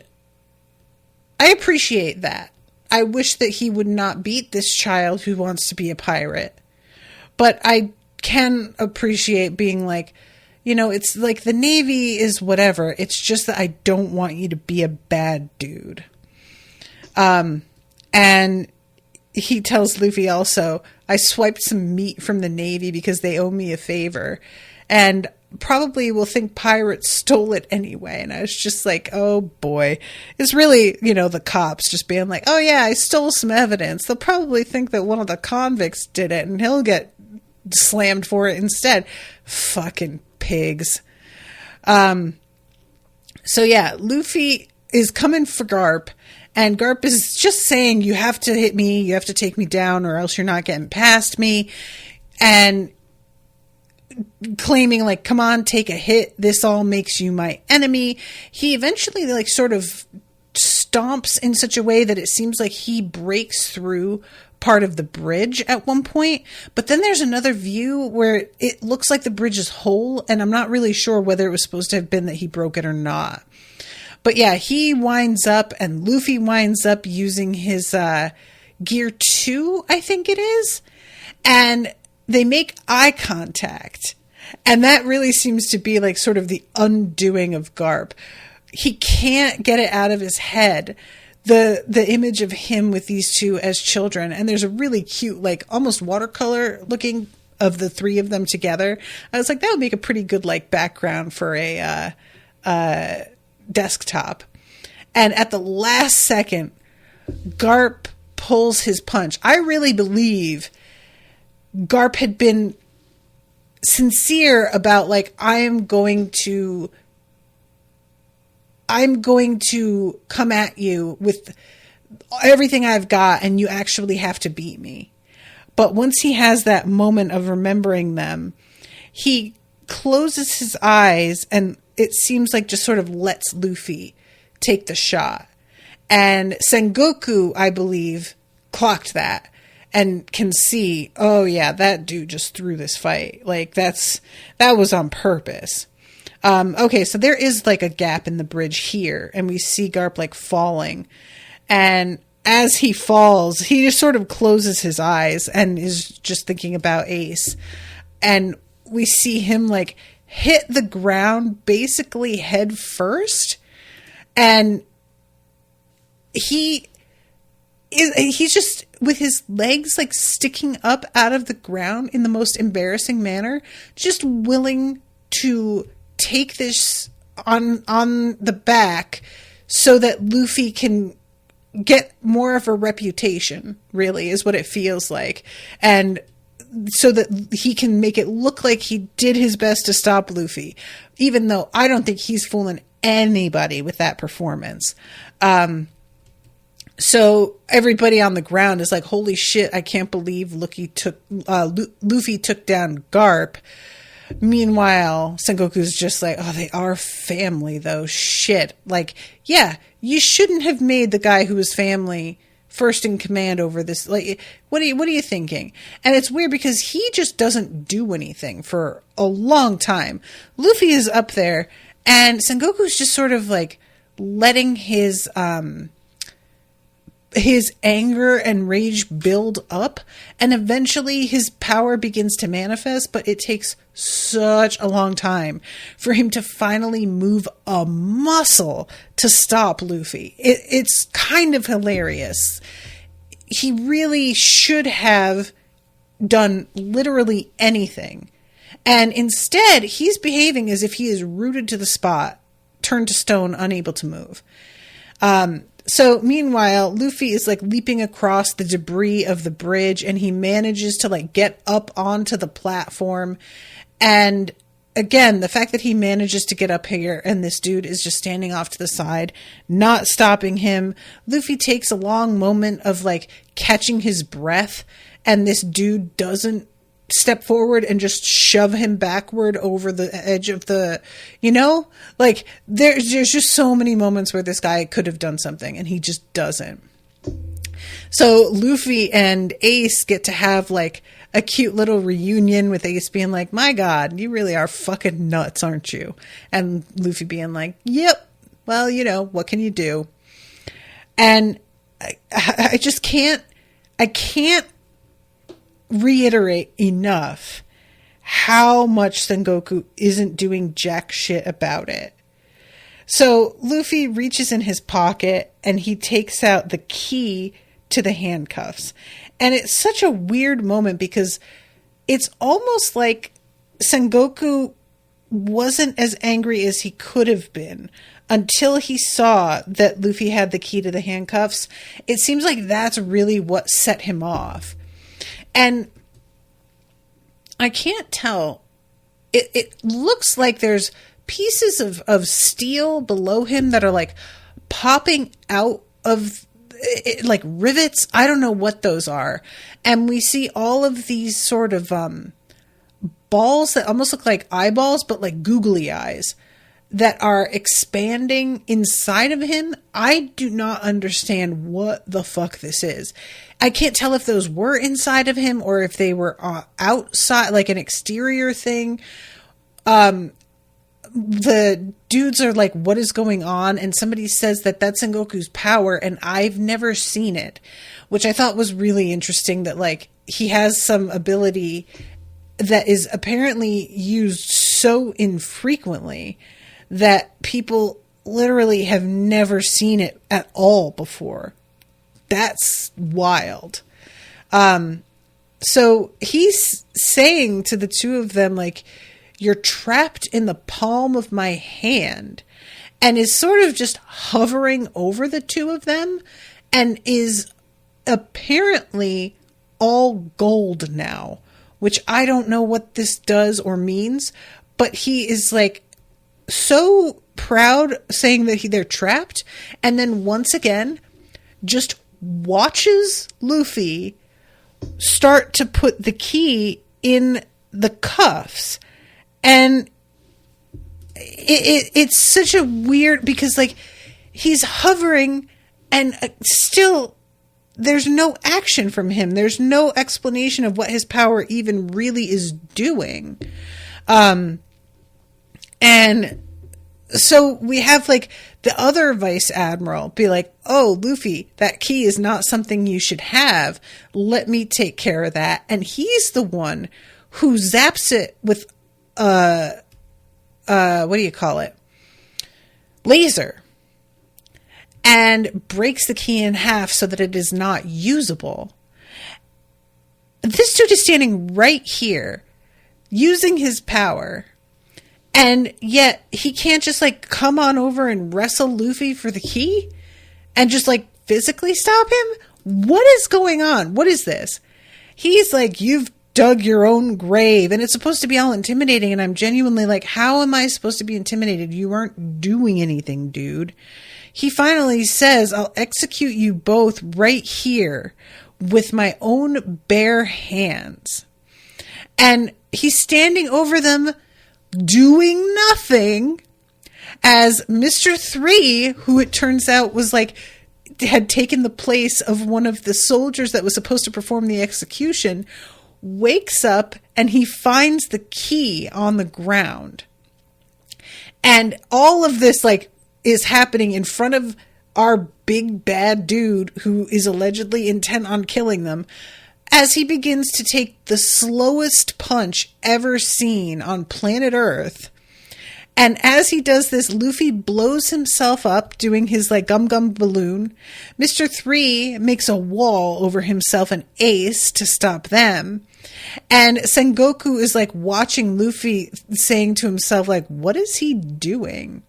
I appreciate that. I wish that he would not beat this child who wants to be a pirate. But I can appreciate being like, it's like the Navy is whatever. It's just that I don't want you to be a bad dude. And he tells Luffy also, I swiped some meat from the Navy because they owe me a favor. And probably will think pirates stole it anyway. And I was just like, oh boy. It's really, the cops just being like, oh yeah, I stole some evidence. They'll probably think that one of the convicts did it and he'll get slammed for it instead. Fucking pigs. So yeah, Luffy is coming for Garp, and Garp is just saying, you have to hit me, you have to take me down, or else you're not getting past me. And claiming like, come on, take a hit. This all makes you my enemy. He eventually like sort of stomps in such a way that it seems like he breaks through part of the bridge at one point. But then there's another view where it looks like the bridge is whole. And I'm not really sure whether it was supposed to have been that he broke it or not. But yeah, he winds up and Luffy winds up using his gear 2, I think it is. And they make eye contact. And that really seems to be like sort of the undoing of Garp. He can't get it out of his head, the image of him with these two as children. And there's a really cute, like almost watercolor looking of the three of them together. I was like, that would make a pretty good like background for a desktop. And at the last second, Garp pulls his punch. I really believe Garp had been sincere about like, I'm going to come at you with everything I've got and you actually have to beat me. But once he has that moment of remembering them, he closes his eyes and it seems like just sort of lets Luffy take the shot. And Sengoku, I believe, clocked that and can see, oh yeah, that dude just threw this fight. Like that was on purpose. Okay, so there is like a gap in the bridge here and we see Garp like falling. And as he falls, he just sort of closes his eyes and is just thinking about Ace. And we see him like hit the ground basically head first. And he's just with his legs like sticking up out of the ground in the most embarrassing manner, just willing to take this on the back so that Luffy can get more of a reputation, really, is what it feels like. And so that he can make it look like he did his best to stop Luffy, even though I don't think he's fooling anybody with that performance. So everybody on the ground is like, holy shit, I can't believe Luffy took down Garp. Meanwhile, Sengoku's just like, oh, they are family though. Shit. Like, yeah, you shouldn't have made the guy who was family first in command over this. Like, what are you thinking? And it's weird because he just doesn't do anything for a long time. Luffy is up there and Sengoku's just sort of like letting his anger and rage build up, and eventually his power begins to manifest, but it takes such a long time for him to finally move a muscle to stop Luffy. It's kind of hilarious. He really should have done literally anything, and instead he's behaving as if he is rooted to the spot, turned to stone, unable to move. So meanwhile, Luffy is like leaping across the debris of the bridge and he manages to like get up onto the platform. And again, the fact that he manages to get up here and this dude is just standing off to the side, not stopping him. Luffy takes a long moment of like catching his breath and this dude doesn't step forward and just shove him backward over the edge of the, like there's just so many moments where this guy could have done something and he just doesn't. So Luffy and Ace get to have like a cute little reunion with Ace being like, my God, you really are fucking nuts, aren't you? And Luffy being like, yep, well, what can you do? And I just can't reiterate enough how much Sengoku isn't doing jack shit about it. So Luffy reaches in his pocket and he takes out the key to the handcuffs. And it's such a weird moment because it's almost like Sengoku wasn't as angry as he could have been until he saw that Luffy had the key to the handcuffs. It seems like that's really what set him off. And I can't tell. It looks like there's pieces of steel below him that are like popping out of like rivets. I don't know what those are. And we see all of these sort of balls that almost look like eyeballs, but like googly eyes that are expanding inside of him. I do not understand what the fuck this is. I can't tell if those were inside of him or if they were outside, like an exterior thing. The dudes are like, what is going on? And somebody says that that's Sengoku's power, and I've never seen it, which I thought was really interesting, that like he has some ability that is apparently used so infrequently that people literally have never seen it at all before. That's wild. So he's saying to the two of them, like, you're trapped in the palm of my hand, and is sort of just hovering over the two of them, and is apparently all gold now, which I don't know what this does or means, but he is like so proud, saying that they're trapped, and then once again just watches Luffy start to put the key in the cuffs. And it's such a weird, because like he's hovering and still there's no action from him. There's no explanation of what his power even really is doing. And so we have like the other vice admiral be like, oh, Luffy, that key is not something you should have. Let me take care of that. And he's the one who zaps it with what do you call it? Laser. And breaks the key in half so that it is not usable. This dude is standing right here, using his power, and yet he can't just like come on over and wrestle Luffy for the key and just like physically stop him? What is going on? What is this? He's like, you've dug your own grave, and it's supposed to be all intimidating, and I'm genuinely like, how am I supposed to be intimidated? You aren't doing anything, dude. He finally says, I'll execute you both right here with my own bare hands. And he's standing over them doing nothing, as Mr. 3, who it turns out was like, had taken the place of one of the soldiers that was supposed to perform the execution, wakes up and he finds the key on the ground. And all of this like is happening in front of our big bad dude who is allegedly intent on killing them, as he begins to take the slowest punch ever seen on planet Earth. And as he does this, Luffy blows himself up doing his like gum gum balloon. Mr. 3 makes a wall over himself and Ace to stop them. And Sengoku is like watching Luffy, saying to himself like, what is he doing?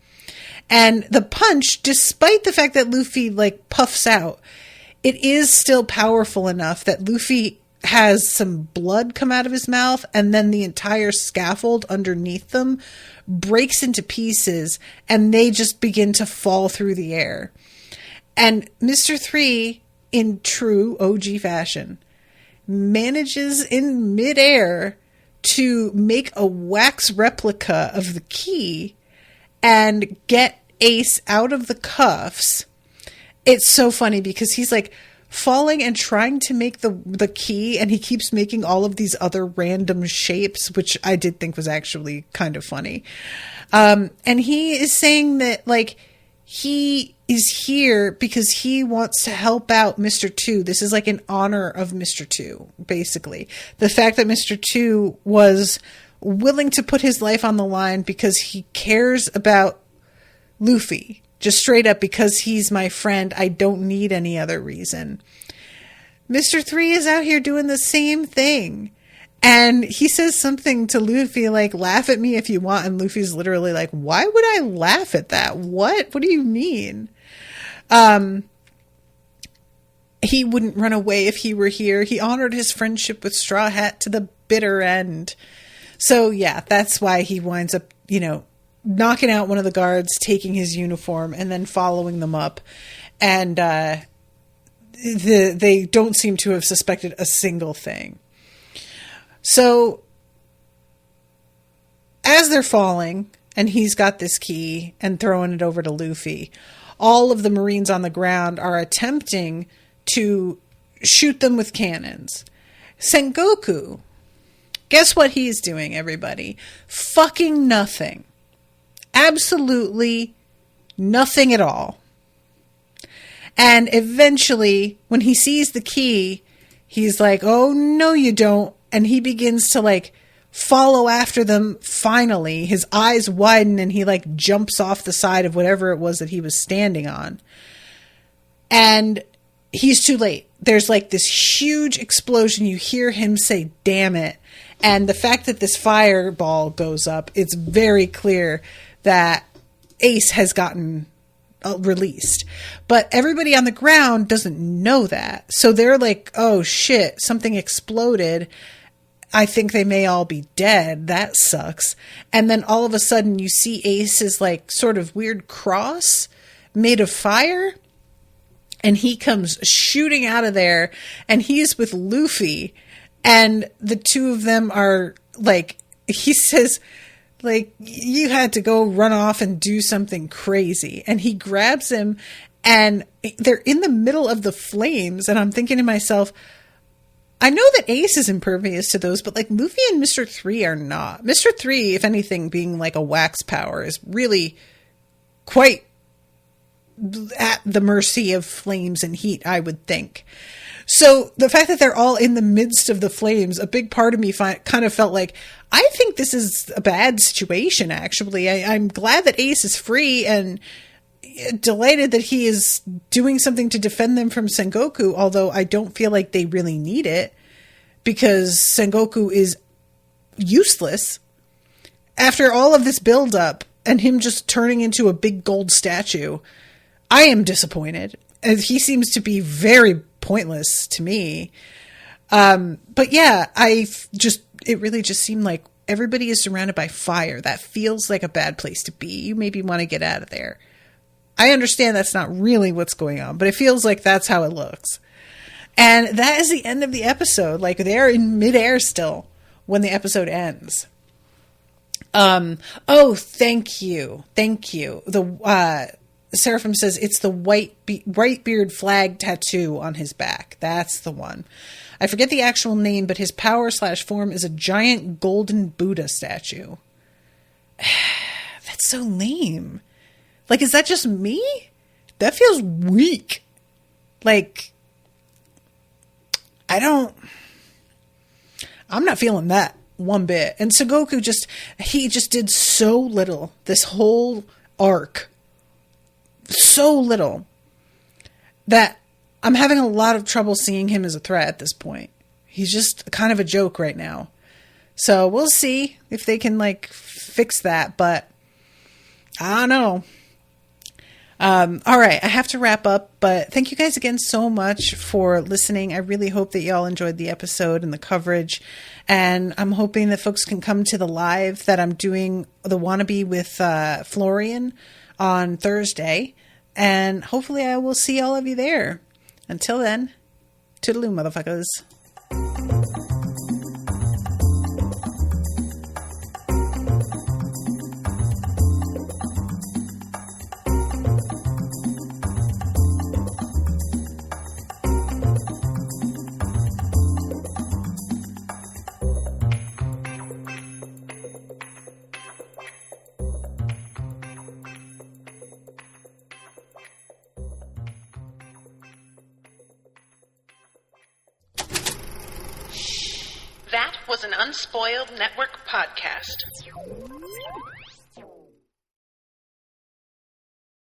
And the punch, despite the fact that Luffy like puffs out, it is still powerful enough that Luffy has some blood come out of his mouth, and then the entire scaffold underneath them breaks into pieces, and they just begin to fall through the air. And Mr. 3, in true OG fashion, manages in midair to make a wax replica of the key and get Ace out of the cuffs. It's so funny because he's like falling and trying to make the key, and he keeps making all of these other random shapes, which I did think was actually kind of funny. And he is saying that like he is here because he wants to help out Mr. 2. This is like in honor of Mr. 2, basically. The fact that Mr. 2 was willing to put his life on the line because he cares about Luffy. Just straight up, because he's my friend. I don't need any other reason. Mr. 3 is out here doing the same thing. And he says something to Luffy like, laugh at me if you want. And Luffy's literally like, why would I laugh at that? What? What do you mean? He wouldn't run away if he were here. He honored his friendship with Straw Hat to the bitter end. So yeah, that's why he winds up, knocking out one of the guards, taking his uniform, and then following them up. And they don't seem to have suspected a single thing. So as they're falling, and he's got this key and throwing it over to Luffy, all of the Marines on the ground are attempting to shoot them with cannons. Sengoku, guess what he's doing, everybody? Fucking nothing. Absolutely nothing at all. And eventually, when he sees the key, he's like, oh, no, you don't. And he begins to, like, follow after them. Finally, his eyes widen and he, like, jumps off the side of whatever it was that he was standing on. And he's too late. There's, like, this huge explosion. You hear him say, damn it. And the fact that this fireball goes up, it's very clear that Ace has gotten released. But everybody on the ground doesn't know that. So they're like, oh shit, something exploded. I think they may all be dead. That sucks. And then all of a sudden you see Ace's like sort of weird cross made of fire. And he comes shooting out of there and he's with Luffy. And the two of them are like, he says, like, you had to go run off and do something crazy. And he grabs him and they're in the middle of the flames. And I'm thinking to myself, I know that Ace is impervious to those, but like Luffy and Mr. 3 are not. Mr. 3, if anything, being like a wax power is really quite at the mercy of flames and heat, I would think. So the fact that they're all in the midst of the flames, a big part of me kind of felt like, I think this is a bad situation, actually. I'm glad that Ace is free and delighted that he is doing something to defend them from Sengoku, although I don't feel like they really need it because Sengoku is useless. After all of this buildup and him just turning into a big gold statue, I am disappointed. And he seems to be very pointless to me. But yeah, it really just seemed like everybody is surrounded by fire. That feels like a bad place to be. You maybe want to get out of there. I understand that's not really what's going on, but it feels like that's how it looks. And that is the end of the episode. Like they're in midair still when the episode ends. Oh, thank you. Thank you. Seraphim says it's the white beard flag tattoo on his back. That's the one. I forget the actual name, but his power/form is a giant golden Buddha statue. That's so lame. Like, is that just me? That feels weak. Like, I'm not feeling that one bit. And Sengoku he just did so little this whole arc. So little that I'm having a lot of trouble seeing him as a threat at this point. He's just kind of a joke right now. So we'll see if they can like fix that, but I don't know. All right, I have to wrap up, but thank you guys again so much for listening. I really hope that y'all enjoyed the episode and the coverage, and I'm hoping that folks can come to the live that I'm doing, the Wannabe with Florian on Thursday, and hopefully I will see all of you there. Until then, toodaloo, motherfuckers. That was an Unspoiled Network podcast.